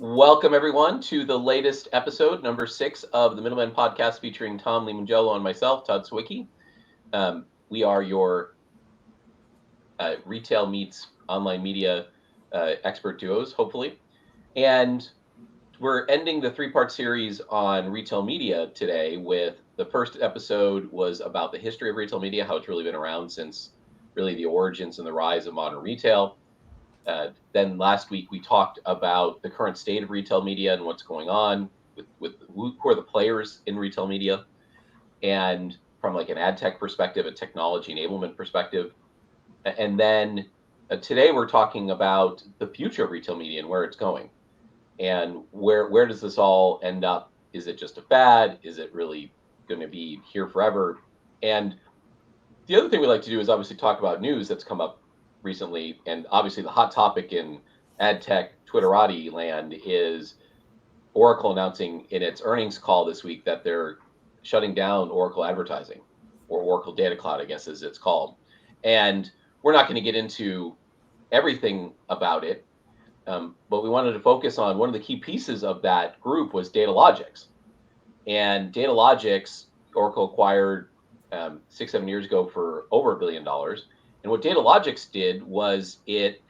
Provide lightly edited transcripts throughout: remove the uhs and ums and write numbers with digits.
Welcome, everyone, to the latest episode, number 6 of the Middlemen podcast featuring Tom Limongello and myself, Todd Sawicki. We are your retail meets online media expert duos, hopefully. And we're ending the 3-part series on retail media today with the first episode was about the history of retail media, how it's really been around since really the origins and the rise of modern retail. Then last week we talked about the current state of retail media and what's going on with who are the players in retail media, and from like an ad tech perspective, a technology enablement perspective. And then today we're talking about the future of retail media and where it's going, and where does this all end up? Is it just a fad? Is it really going to be here forever? And the other thing we like to do is obviously talk about news that's come up recently, and obviously the hot topic in ad tech Twitterati land is Oracle announcing in its earnings call this week that they're shutting down Oracle advertising, or Oracle Data Cloud, I guess as it's called. And we're not going to get into everything about it, but we wanted to focus on one of the key pieces of that group was Datalogix. And Datalogix, Oracle acquired 6-7 years ago for over $1 billion. And what Datalogix did was it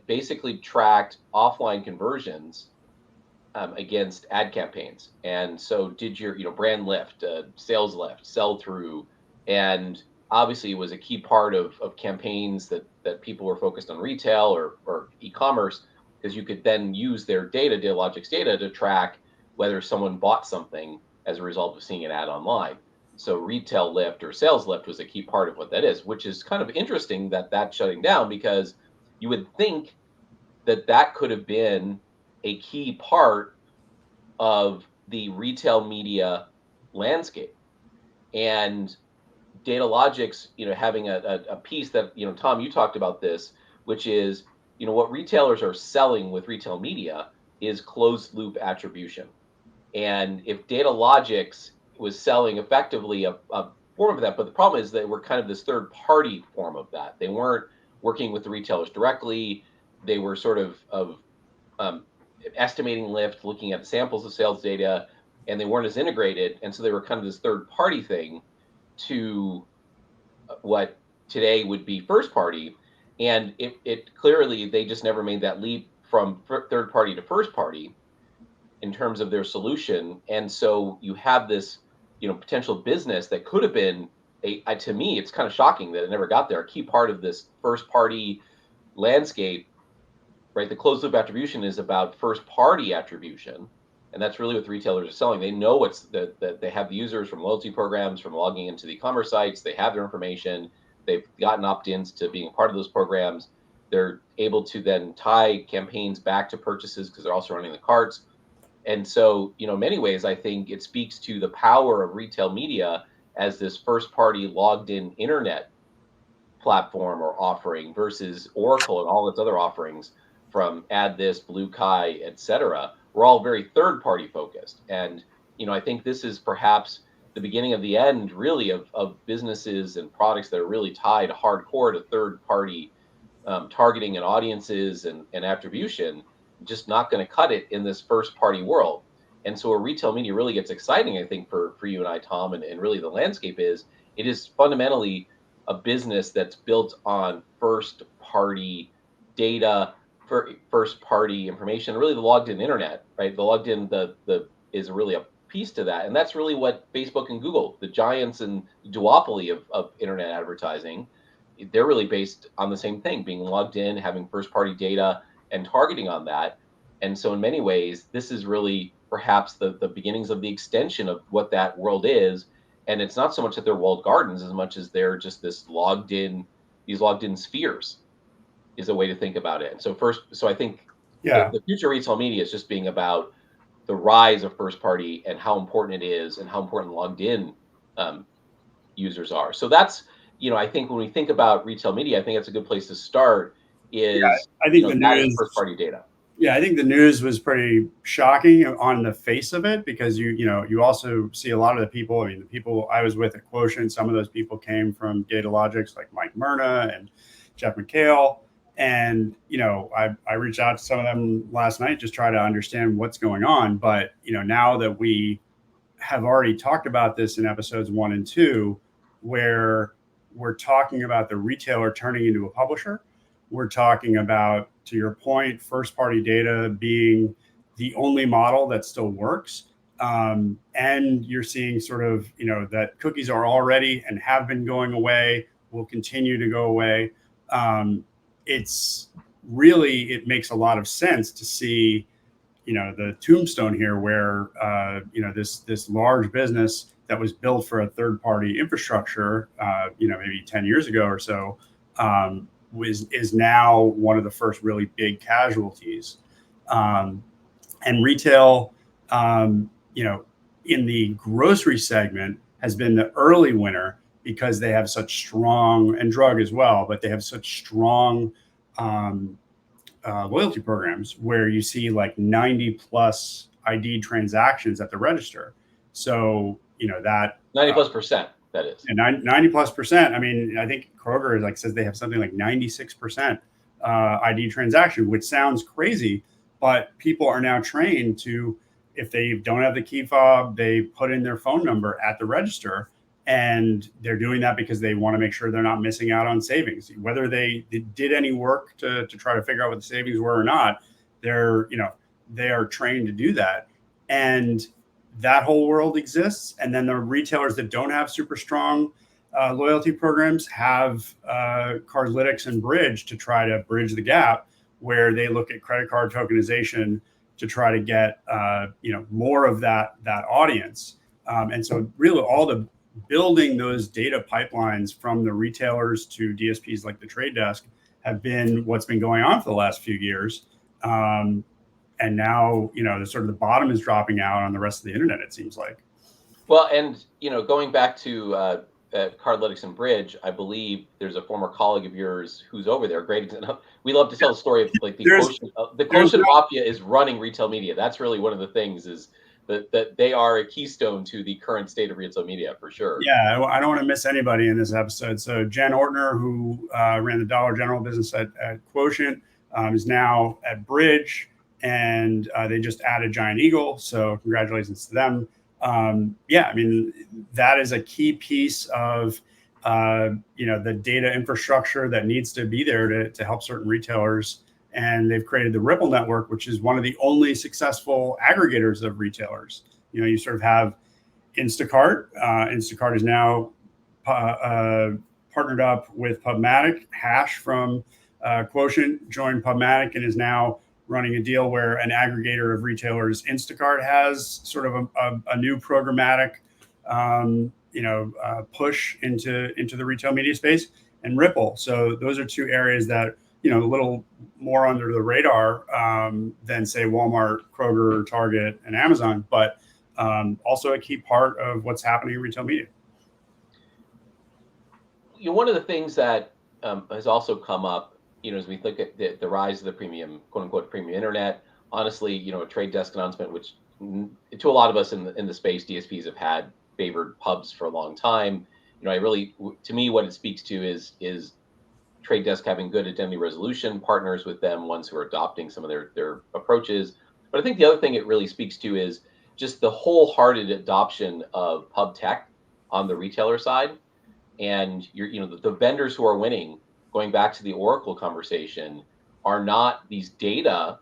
basically tracked offline conversions against ad campaigns. And so did your brand lift, sales lift, sell through, and obviously it was a key part of campaigns that people were focused on retail or e-commerce, because you could then use their data, Datalogix data, to track whether someone bought something as a result of seeing an ad online. So retail lift or sales lift was a key part of what that is, which is kind of interesting that that's shutting down, because you would think that that could have been a key part of the retail media landscape. And Datalogix, having a piece that, Tom, you talked about this, which is, what retailers are selling with retail media is closed loop attribution. And if Datalogix was selling effectively a form of that, but the problem is they were kind of this third party form of that. They weren't working with the retailers directly. They were sort of estimating lift, looking at samples of sales data, and they weren't as integrated. And so they were kind of this third party thing to what today would be first party. And it clearly, they just never made that leap from third party to first party in terms of their solution. And so you have this potential business that could have been to me, it's kind of shocking that it never got there. A key part of this first party landscape, right? The closed loop attribution is about first party attribution. And that's really what the retailers are selling. They know that they have the users from loyalty programs, from logging into the e-commerce sites. They have their information. They've gotten opt-ins to being a part of those programs. They're able to then tie campaigns back to purchases because they're also running the carts. And so, in many ways, I think it speaks to the power of retail media as this first-party logged-in internet platform or offering versus Oracle and all its other offerings from AdThis, Blutag, et cetera. We're all very third-party focused. And, I think this is perhaps the beginning of the end, really, of businesses and products that are really tied hardcore to third-party targeting and audiences and attribution. Just not going to cut it in this first party world. And so where retail media really gets exciting, I think, for you and I, Tom, and really the landscape is, it is fundamentally a business that's built on first party data, first party information, really the logged in internet, right? The logged in is really a piece to that. And that's really what Facebook and Google, the giants and duopoly of internet advertising, they're really based on the same thing, being logged in, having first party data, and targeting on that. And so in many ways, this is really perhaps the beginnings of the extension of what that world is. And it's not so much that they're walled gardens as much as they're just these logged in spheres is a way to think about it. And so I think the future retail media is just being about the rise of first party and how important it is and how important logged in users are. So that's, I think when we think about retail media, I think that's a good place to start. I think the news, first party data. Yeah, I think the news was pretty shocking on the face of it, because you also see a lot of the people. I mean, the people I was with at Quotient, some of those people came from Datalogix, like Merna and Geoff McHale. And, I reached out to some of them last night, just try to understand what's going on. But, now that we have already talked about this in episodes 1 and 2, where we're talking about the retailer turning into a publisher, we're talking about, to your point, first party data being the only model that still works. And you're seeing sort of, that cookies are already and have been going away, will continue to go away. It makes a lot of sense to see, the tombstone here, where this large business that was built for a third party infrastructure, maybe 10 years ago or so, is now one of the first really big casualties. And retail, in the grocery segment, has been the early winner because they have such strong, and drug as well, but they have such strong loyalty programs where you see like 90 plus ID transactions at the register. So, that 90+%, that is. And 90+%. I mean, I think Kroger says they have something like 96% ID transaction, which sounds crazy, but people are now trained to, if they don't have the key fob, they put in their phone number at the register, and they're doing that because they want to make sure they're not missing out on savings. Whether they did any work to try to figure out what the savings were or not, they are trained to do that. And that whole world exists. And then the retailers that don't have super strong loyalty programs have Cardlytics and Bridge to try to bridge the gap, where they look at credit card tokenization to try to get more of that audience. And so really all the building those data pipelines from the retailers to DSPs like the Trade Desk have been what's been going on for the last few years. And now, the sort of the bottom is dropping out on the rest of the internet, it seems like. Well, and, going back to Cardlytics and Bridge, I believe there's a former colleague of yours who's over there. Great example. We love to tell the story of like the Quotient Mafia is running retail media. That's really one of the things, is that they are a keystone to the current state of retail media, for sure. Yeah, I don't want to miss anybody in this episode. So Jen Ortner, who ran the Dollar General business at Quotient, is now at Bridge, and they just added Giant Eagle. So congratulations to them. I mean, that is a key piece of the data infrastructure that needs to be there to help certain retailers. And they've created the Ripple network, which is one of the only successful aggregators of retailers. You sort of have Instacart. Instacart is now partnered up with Pubmatic. Hash from Quotient joined Pubmatic and is now running a deal where an aggregator of retailers, Instacart, has sort of a new programmatic push into the retail media space, and Ripple. So those are two areas that, a little more under the radar than, say, Walmart, Kroger, Target, and Amazon, but also a key part of what's happening in retail media. One of the things that has also come up, as we look at the rise of the premium, quote unquote, premium internet, honestly, a Trade Desk announcement, which to a lot of us in the space, DSPs have had favored pubs for a long time. To me, what it speaks to is Trade Desk having good identity resolution partners with them, ones who are adopting some of their approaches. But I think the other thing it really speaks to is just the wholehearted adoption of pub tech on the retailer side. And the vendors who are winning, going back to the Oracle conversation, are not these data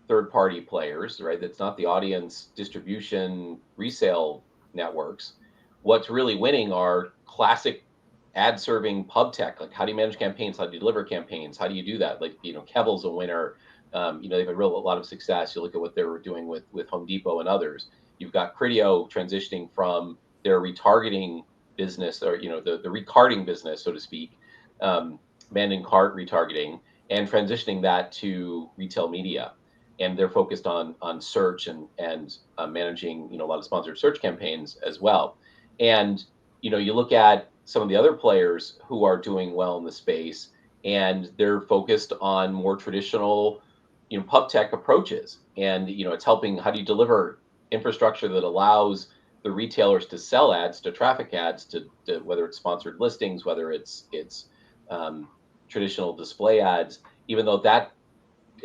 third-party players, right? That's not the audience distribution resale networks. What's really winning are classic ad-serving pub tech. Like, how do you manage campaigns? How do you deliver campaigns? How do you do that? Like, Kevel's a winner. They've had a lot of success. You look at what they were doing with Home Depot and others. You've got Criteo transitioning from their retargeting business, or the recarding business, so to speak, man cart retargeting, and transitioning that to retail media. And they're focused on search and managing a lot of sponsored search campaigns as well. And you look at some of the other players who are doing well in the space, and they're focused on more traditional pub tech approaches. And it's helping, how do you deliver infrastructure that allows the retailers to sell ads, to traffic ads, to whether it's sponsored listings, whether it's traditional display ads, even though that,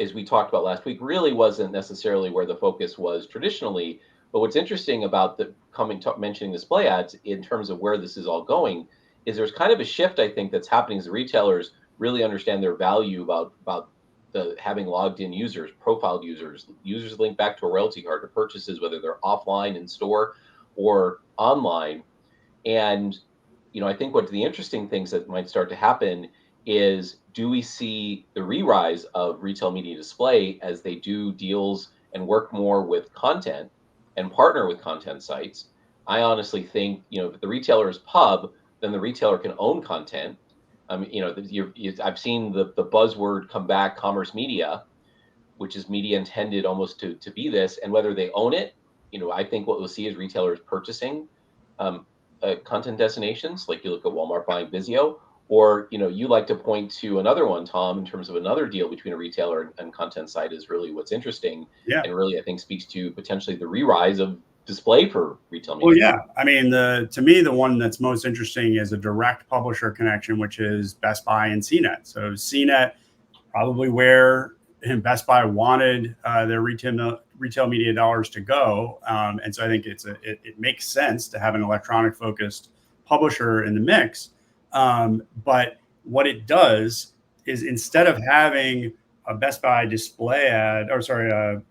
as we talked about last week, really wasn't necessarily where the focus was traditionally. But what's interesting about the mentioning display ads in terms of where this is all going is there's kind of a shift, I think, that's happening as the retailers really understand their value about the having logged in users, profiled users linked back to a royalty card to purchases, whether they're offline in store or online. And I think what the interesting things that might start to happen is, do we see the re-rise of retail media display as they do deals and work more with content and partner with content sites? I honestly think, if the retailer is pub, then the retailer can own content. I've seen the buzzword come back, commerce media, which is media intended almost to be this, and whether they own it, I think what we'll see is retailers purchasing content destinations, like you look at Walmart buying Vizio, or you like to point to another one, Tom, in terms of another deal between a retailer and content site is really what's interesting, and really I think speaks to potentially the re-rise of display for retail media. Well, yeah, I mean, to me, the one that's most interesting is a direct publisher connection, which is Best Buy and CNET. So CNET, probably where Best Buy wanted their retail media dollars to go, and so I think it makes sense to have an electronic focused publisher in the mix. But what it does is, instead of having a Best Buy display ad, or sorry,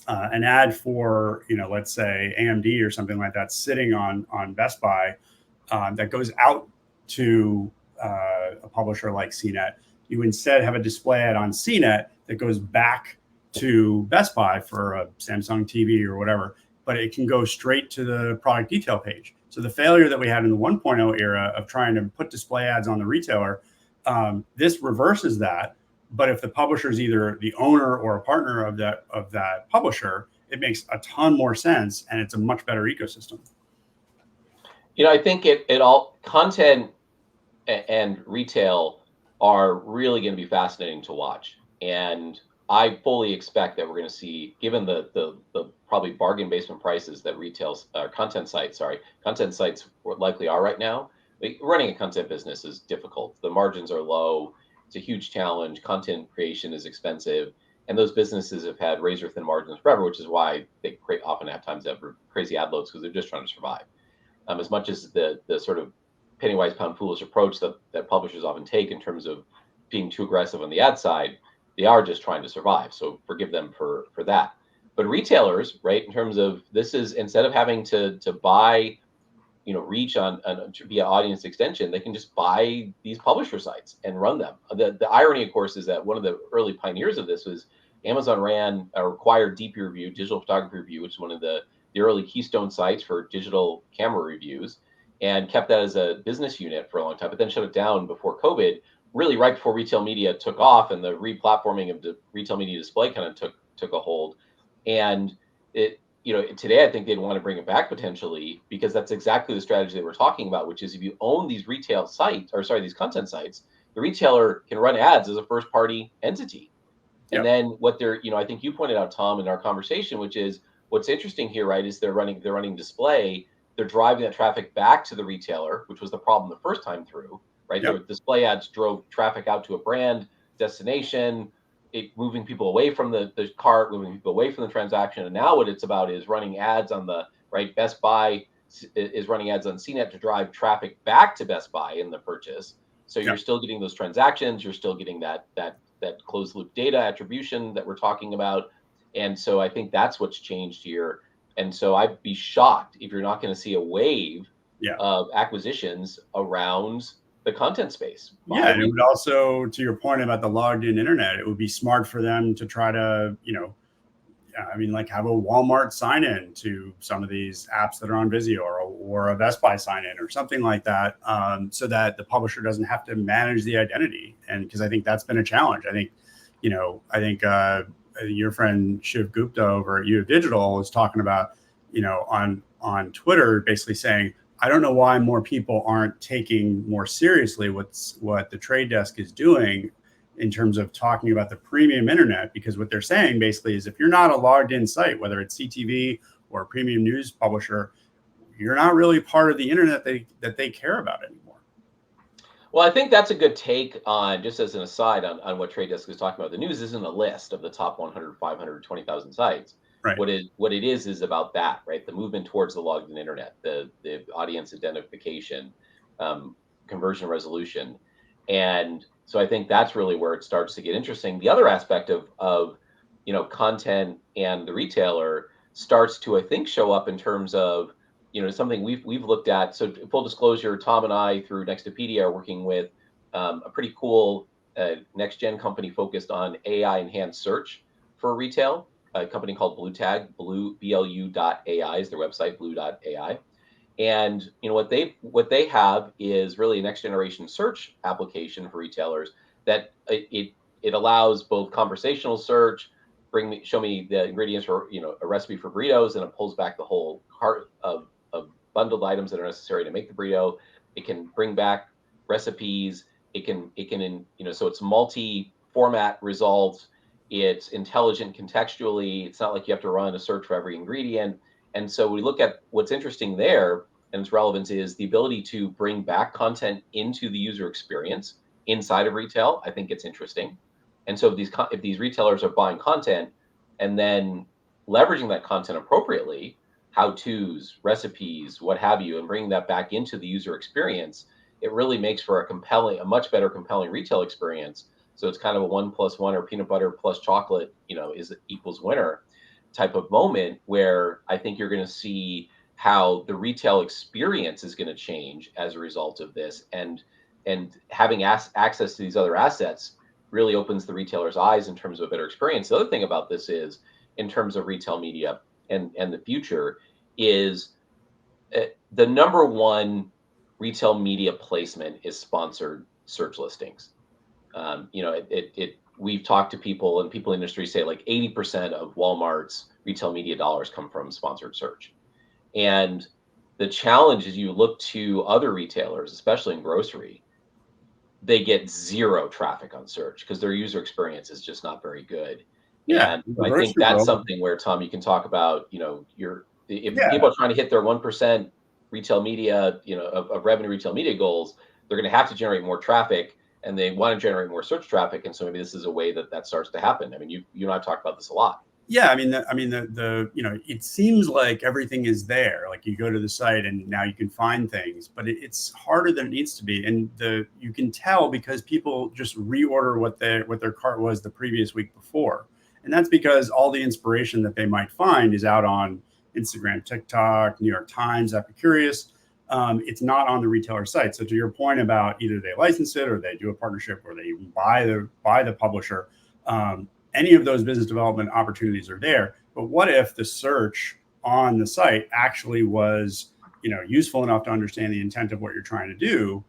an ad for, let's say AMD or something like that, sitting on Best Buy, that goes out to a publisher like CNET, you instead have a display ad on CNET that goes back to Best Buy for a Samsung TV or whatever, but it can go straight to the product detail page. So the failure that we had in the 1.0 era of trying to put display ads on the retailer, this reverses that. But if the publisher is either the owner or a partner of that publisher, it makes a ton more sense, and it's a much better ecosystem. I think it all, content and retail are really going to be fascinating to watch, and I fully expect that we're going to see, given the probably bargain basement prices that content sites likely are right now. Running a content business is difficult. The margins are low. It's a huge challenge. Content creation is expensive, and those businesses have had razor thin margins forever, which is why they often have times have crazy ad loads, because they're just trying to survive. As much as the sort of penny wise pound foolish approach that publishers often take in terms of being too aggressive on the ad side, they are just trying to survive. So forgive them for that. But retailers, right, in terms of, this is, instead of having to buy, reach on via audience extension, they can just buy these publisher sites and run them. The irony, of course, is that one of the early pioneers of this was Amazon acquired DP Review, Digital Photography Review, which is one of the early keystone sites for digital camera reviews, and kept that as a business unit for a long time, but then shut it down before COVID, really right before retail media took off and the re-platforming of the retail media display kind of took a hold. And today I think they'd want to bring it back potentially, because that's exactly the strategy that we're talking about, which is, if you own these retail sites, these content sites, the retailer can run ads as a first party entity. And then what I think you pointed out, Tom, in our conversation, which is what's interesting here, right, is they're running display, they're driving that traffic back to the retailer, which was the problem the first time through, right? The display ads drove traffic out to a brand destination, moving people away from the cart, moving people away from the transaction. And now what it's about is running ads on Best Buy is running ads on CNET to drive traffic back to Best Buy in the purchase. So you're still getting those transactions, you're still getting that closed loop data attribution that we're talking about. And so I think that's what's changed here. And so I'd be shocked if you're not going to see a wave of acquisitions around the content space. Yeah, and it would also, to your point about the logged in internet, it would be smart for them to try to, have a Walmart sign in to some of these apps that are on Vizio, or a Best Buy sign in or something like that, so that the publisher doesn't have to manage the identity. And because I think that's been a challenge. I think your friend Shiv Gupta over at U of Digital was talking about, on Twitter, basically saying, I don't know why more people aren't taking more seriously what the trade desk is doing in terms of talking about the premium internet, because what they're saying basically is, if you're not a logged in site, whether it's CTV or a premium news publisher, you're not really part of the internet that they care about anymore. Well, I think that's a good take on, just as an aside, on what Trade Desk is talking about. The news isn't a list of the top 100, 500, 20,000 sites. Right. What it is about that, right? The movement towards the logged in internet, the audience identification, um, conversion resolution. And so I think that's really where it starts to get interesting. The other aspect of content and the retailer starts to, I think, show up in terms of something we've looked at. So full disclosure, Tom and I through Nextopedia are working with a pretty cool next gen company focused on AI enhanced search for retail. A company called Blutag, BLU.ai is their website, blue.ai. And what they have is really a next generation search application for retailers that it allows both conversational search, show me the ingredients for a recipe for burritos, and it pulls back the whole cart of bundled items that are necessary to make the burrito. It can bring back recipes. So it's multi format results. It's intelligent contextually. It's not like you have to run a search for every ingredient. And so we look at what's interesting there, and its relevance is the ability to bring back content into the user experience inside of retail. I think it's interesting. And so if these retailers are buying content and then leveraging that content appropriately, how to's, recipes, what have you, and bringing that back into the user experience, it really makes for a much better compelling retail experience. So it's kind of a 1+1 or peanut butter plus chocolate, is equals winner type of moment, where I think you're going to see how the retail experience is going to change as a result of this, and having access to these other assets really opens the retailer's eyes in terms of a better experience. The other thing about this is, in terms of retail media and the future, is the number one retail media placement is sponsored search listings. We've talked to people, and people in the industry say like 80% of Walmart's retail media dollars come from sponsored search. And the challenge is, you look to other retailers, especially in grocery, they get zero traffic on search because their user experience is just not very good. Yeah, And the I think grocery that's world. something where, Tom, you can talk about, if Yeah, people are trying to hit their 1% retail media, of revenue retail media goals, they're going to have to generate more traffic, and they want to generate more search traffic. And so maybe this is a way that starts to happen. I mean, you and I have talked about this a lot. yeah. I mean, it seems like everything is there. Like you go to the site and now you can find things, but it's harder than it needs to be. And you can tell because people just reorder what their cart was the previous week before, and that's because all the inspiration that they might find is out on Instagram, TikTok, New York Times, Epicurious. It's not on the retailer site. So to your point about either they license it or they do a partnership or they even buy the publisher. Any of those business development opportunities are there. But what if the search on the site actually was, useful enough to understand the intent of what you're trying to do?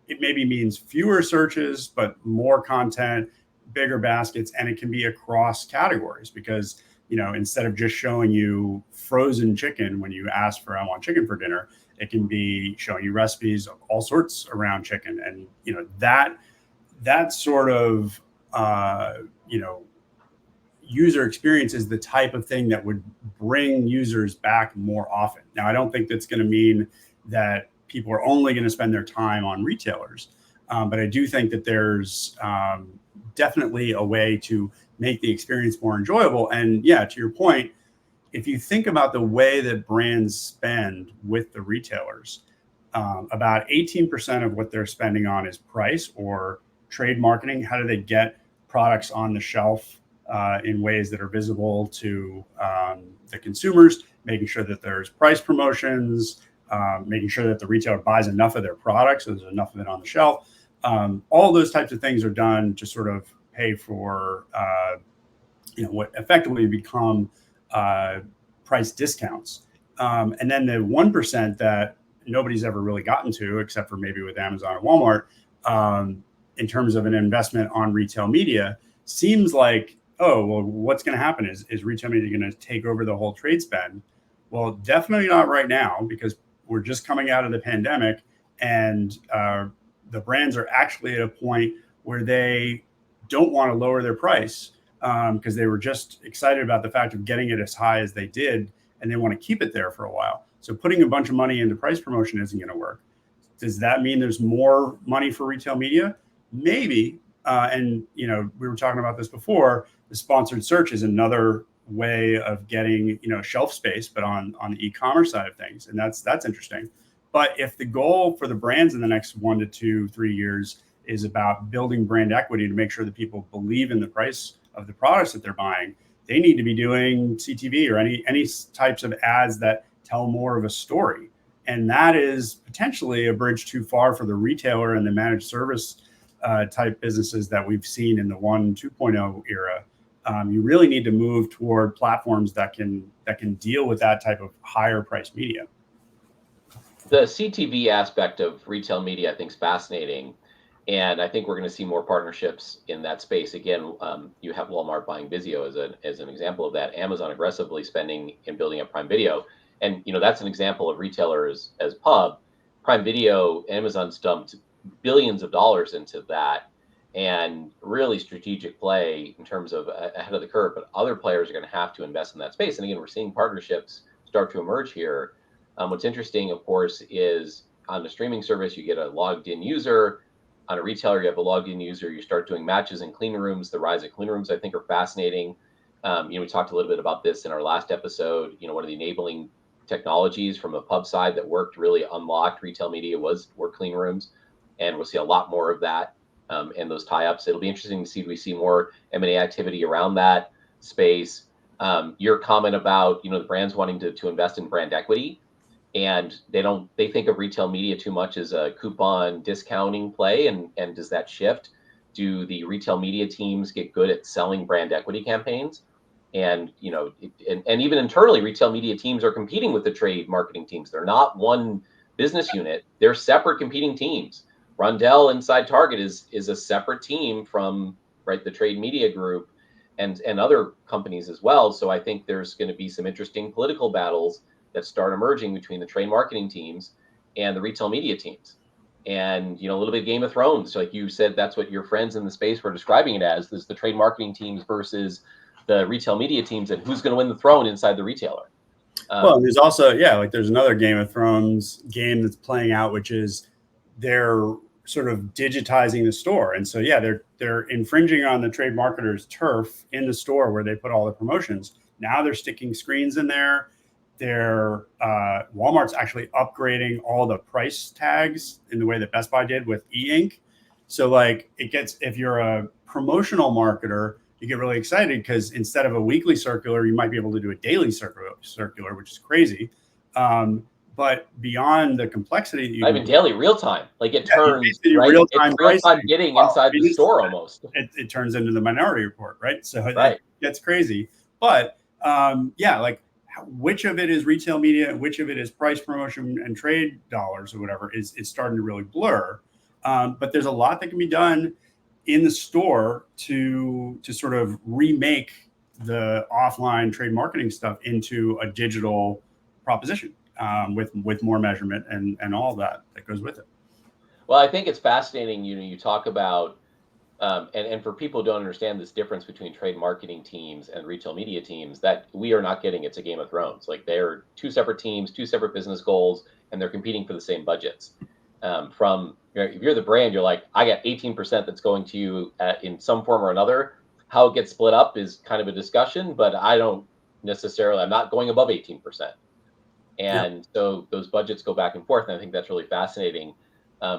It maybe means fewer searches, but more content, bigger baskets, and it can be across categories because, instead of just showing you frozen chicken when you ask for, I want chicken for dinner, it can be showing you recipes of all sorts around chicken. And, that sort of, user experience is the type of thing that would bring users back more often. Now, I don't think that's going to mean that people are only going to spend their time on retailers, but I do think that there's definitely a way to make the experience more enjoyable. And yeah, to your point, if you think about the way that brands spend with the retailers, about 18% of what they're spending on is price or trade marketing. How do they get products on the shelf in ways that are visible to the consumers, making sure that there's price promotions, making sure that the retailer buys enough of their products so there's enough of it on the shelf. All those types of things are done to sort of pay for what effectively become price discounts. And then the 1% that nobody's ever really gotten to, except for maybe with Amazon or Walmart, in terms of an investment on retail media, seems like, oh, well, what's going to happen? Is retail media going to take over the whole trade spend? Well, definitely not right now, because we're just coming out of the pandemic, and the brands are actually at a point where they don't want to lower their price because they were just excited about the fact of getting it as high as they did, and they want to keep it there for a while. So putting a bunch of money into price promotion isn't going to work. Does that mean there's more money for retail media? Maybe. And we were talking about this before. The sponsored search is another way of getting shelf space, but on the e-commerce side of things, and that's interesting. But if the goal for the brands in the next 1 to 2, 3 years is about building brand equity to make sure that people believe in the price of the products that they're buying, they need to be doing CTV or any types of ads that tell more of a story. And that is potentially a bridge too far for the retailer and the managed service type businesses that we've seen in the 2.0 era. You really need to move toward platforms that can deal with that type of higher price media. The CTV aspect of retail media, I think, is fascinating. And I think we're going to see more partnerships in that space. Again, you have Walmart buying Vizio as an example of that. Amazon aggressively spending in building up Prime Video. And, that's an example of retailers as Pub. Prime Video, Amazon's dumped billions of dollars into that, and really strategic play in terms of ahead of the curve. But other players are going to have to invest in that space. And again, we're seeing partnerships start to emerge here. What's interesting, of course, is on the streaming service, you get a logged in user. On a retailer, you have a logged in user. You start doing matches in clean rooms. The rise of clean rooms, I think, are fascinating. We talked a little bit about this in our last episode. One of the enabling technologies from a Pub side that worked, really unlocked retail media were clean rooms. And we'll see a lot more of that and those tie-ups. It'll be interesting to see if we see more M&A activity around that space. Your comment about, the brands wanting to invest in brand equity, and they think of retail media too much as a coupon discounting play. And does that shift? Do the retail media teams get good at selling brand equity campaigns? And, and even internally, retail media teams are competing with the trade marketing teams. They're not one business unit. They're separate competing teams. Rondell inside Target is a separate team from the trade media group and other companies as well. So I think there's going to be some interesting political battles that start emerging between the trade marketing teams and the retail media teams. And, a little bit of Game of Thrones. Like you said, that's what your friends in the space were describing it as, is the trade marketing teams versus the retail media teams, and who's going to win the throne inside the retailer. Well, there's also, there's another Game of Thrones game that's playing out, which is they're sort of digitizing the store. And so, they're infringing on the trade marketers' turf in the store where they put all the promotions. Now they're sticking screens in there. Walmart's actually upgrading all the price tags in the way that Best Buy did with e-ink. So if you're a promotional marketer, you get really excited because instead of a weekly circular, you might be able to do a daily circular, which is crazy. But beyond the complexity, that you even daily, real time, it turns real time bidding inside the store almost. It turns into the Minority Report, right? So it gets crazy. But which of it is retail media and which of it is price promotion and trade dollars or whatever is starting to really blur. But there's a lot that can be done in the store to sort of remake the offline trade marketing stuff into a digital proposition with more measurement and all that goes with it. Well, I think it's fascinating. You talk about and for people who don't understand this difference between trade marketing teams and retail media teams, that we are not getting it's a Game of Thrones. They're two separate teams, two separate business goals, and they're competing for the same budgets. If you're the brand, you're like, I got 18% that's going to you in some form or another. How it gets split up is kind of a discussion, but I'm not going above 18%. And so those budgets go back and forth. And I think that's really fascinating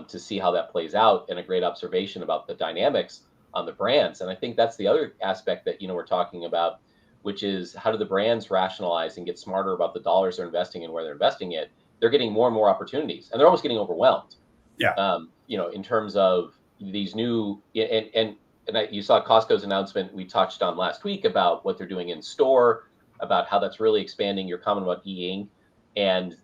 to see how that plays out, and a great observation about the dynamics on the brands. And I think that's the other aspect that, we're talking about, which is how do the brands rationalize and get smarter about the dollars they're investing and where they're investing it. They're getting more and more opportunities, and they're almost getting overwhelmed. In terms of these new you saw Costco's announcement we touched on last week about what they're doing in store, about how that's really expanding. Your comment about e-ink, and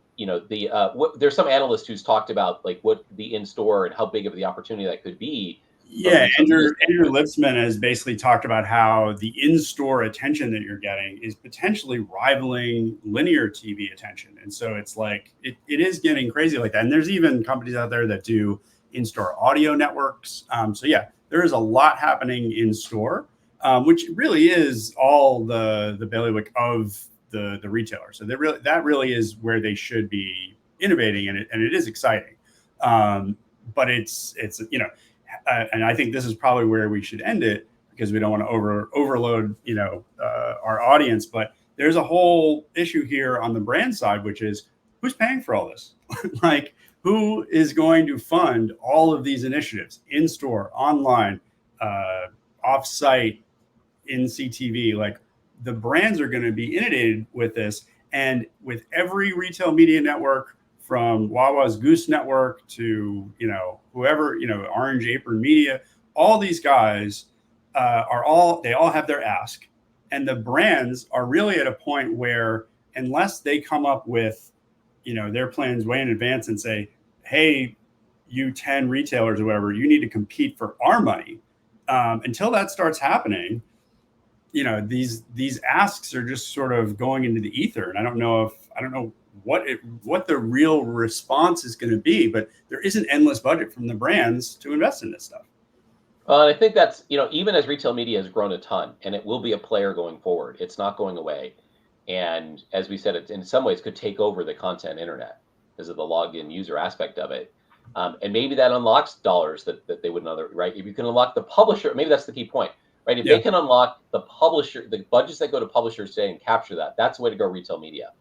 there's some analyst who's talked about what the in-store and how big of the opportunity that could be. Yeah, Andrew Lipsman has basically talked about how the in-store attention that you're getting is potentially rivaling linear TV attention. And so it's it is getting crazy like that. And there's even companies out there that do in-store audio networks. There is a lot happening in-store, which really is all the bailiwick of the retailer. So that really is where they should be innovating in it, and it is exciting. But it's and I think this is probably where we should end it, because we don't want to overload our audience. But there's a whole issue here on the brand side, which is who's paying for all this? Like, who is going to fund all of these initiatives in store, online, off-site, in CTV? Like, the brands are going to be inundated with this, and with every retail media network, from Wawa's Goose Network to whoever, Orange Apron Media, all these guys they all have their ask, and the brands are really at a point where, unless they come up with their plans way in advance and say, hey, you 10 retailers or whatever, you need to compete for our money. Until that starts happening, these asks are just sort of going into the ether, and I don't know what the real response is going to be, but there is an endless budget from the brands to invest in this stuff. I think that's, even as retail media has grown a ton, and it will be a player going forward, it's not going away. And as we said, it in some ways could take over the content internet because of the logged in user aspect of it. And maybe that unlocks dollars that they wouldn't right? If you can unlock the publisher, maybe that's the key point, right? If they can unlock the publisher, the budgets that go to publishers today and capture that, that's the way to go retail media.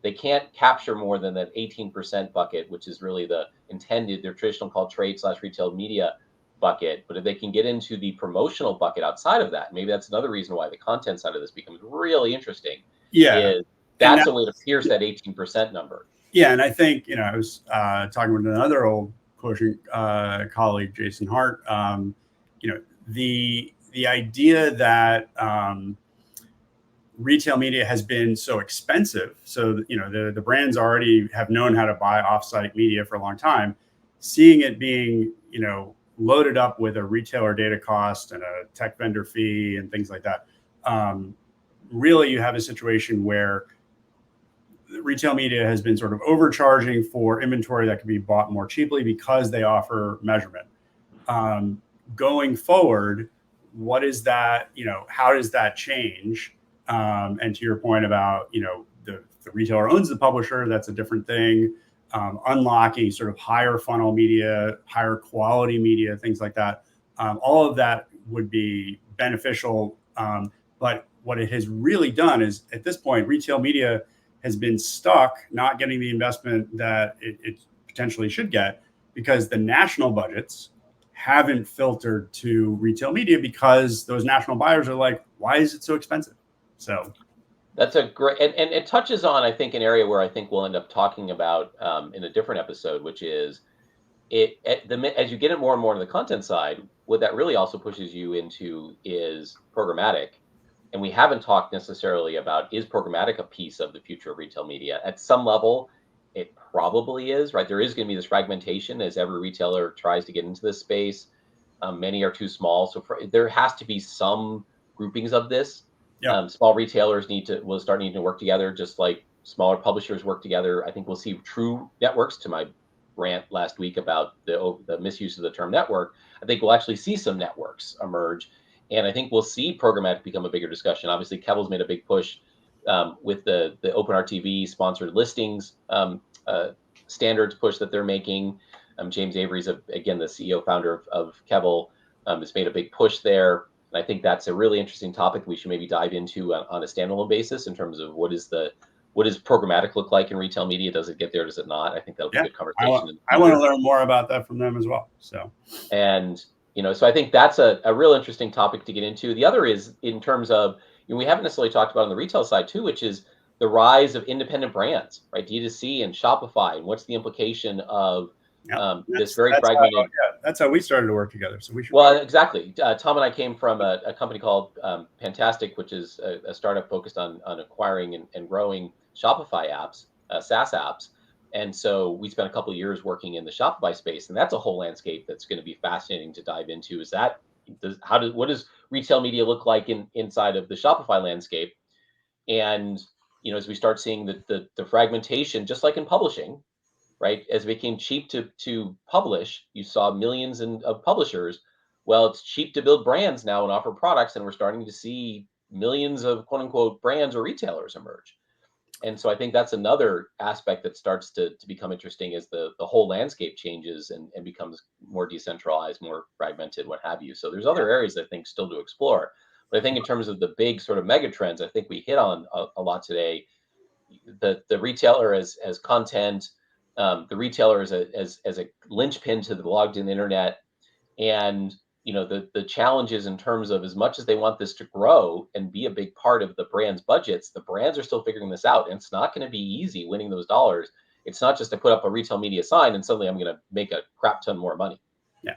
They can't capture more than that 18% bucket, which is really the intended, their traditional called trade/retail media bucket. But if they can get into the promotional bucket outside of that, maybe that's another reason why the content side of this becomes really interesting. Yeah. That's a way to pierce that 18% number. Yeah. And I think, I was talking with another old Quotient colleague, Jason Hart, the idea that retail media has been so expensive. So, the brands already have known how to buy offsite media for a long time. Seeing it being, loaded up with a retailer data cost and a tech vendor fee and things like that, really you have a situation where retail media has been sort of overcharging for inventory that can be bought more cheaply because they offer measurement. Going forward, what is that? How does that change? And to your point about, the retailer owns the publisher, that's a different thing. Unlocking sort of higher funnel media, higher quality media, things like that. All of that would be beneficial. But what it has really done is, at this point, retail media has been stuck not getting the investment that it potentially should get, because the national budgets haven't filtered to retail media, because those national buyers are like, why is it so expensive? So that's a great, and it touches on, I think, an area where I think we'll end up talking about in a different episode, which is as you get it more and more on the content side, what that really also pushes you into is programmatic. And we haven't talked necessarily about, is programmatic a piece of the future of retail media? At some level, it probably is, right? There is going to be this fragmentation as every retailer tries to get into this space. Many are too small. So there has to be some groupings of this. yeah. Small retailers will start needing to work together, just like smaller publishers work together. I think we'll see true networks. To my rant last week about the misuse of the term network, I think we'll actually see some networks emerge. And I think we'll see programmatic become a bigger discussion. Obviously, Kevel's made a big push with the OpenRTV sponsored listings standards push that they're making. James Avery's, again, the CEO founder of Kevel, has made a big push there. And I think that's a really interesting topic we should maybe dive into on a standalone basis, in terms of what does programmatic look like in retail media? Does it get there? Does it not? I think that'll be a good conversation. I want to learn more about that from them as well. So I think that's a real interesting topic to get into. The other is in terms of, we haven't necessarily talked about on the retail side too, which is the rise of independent brands, right? D2C and Shopify, and what's the implication of this very fragmented. That's how we started to work together. So we should. Well, exactly. Tom and I came from a company called Fantastic, which is a startup focused on acquiring and growing Shopify apps, SaaS apps. And so we spent a couple of years working in the Shopify space, and that's a whole landscape that's going to be fascinating to dive into. What does retail media look like inside of the Shopify landscape? And as we start seeing the fragmentation, just like in publishing, right? As it became cheap to publish, you saw millions of publishers. Well, it's cheap to build brands now and offer products, and we're starting to see millions of quote unquote brands or retailers emerge. And so I think that's another aspect that starts to become interesting as the whole landscape changes and becomes more decentralized, more fragmented, what have you. So there's other areas I think still to explore. But I think in terms of the big sort of mega trends, I think we hit on a lot today. The retailer as content, the retailer as a linchpin to the logged in internet, and the challenges in terms of, as much as they want this to grow and be a big part of the brand's budgets, the brands are still figuring this out, and it's not going to be easy winning those dollars. It's not just to put up a retail media sign and suddenly I'm going to make a crap ton more money. Yeah.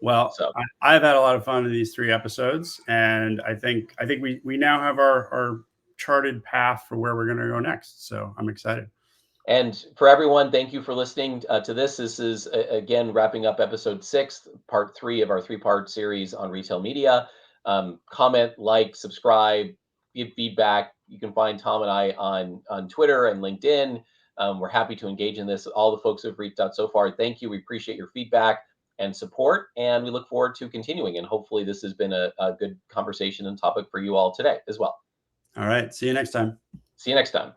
Well, so I've had a lot of fun in these 3 episodes, and I think we now have our charted path for where we're going to go next. So I'm excited. And for everyone, thank you for listening to this. This is, again, wrapping up episode 6, part 3 of our 3-part series on retail media. Comment, like, subscribe, give feedback. You can find Tom and I on Twitter and LinkedIn. We're happy to engage in this. All the folks who have reached out so far, thank you. We appreciate your feedback and support, and we look forward to continuing. And hopefully this has been a good conversation and topic for you all today as well. All right. See you next time. See you next time.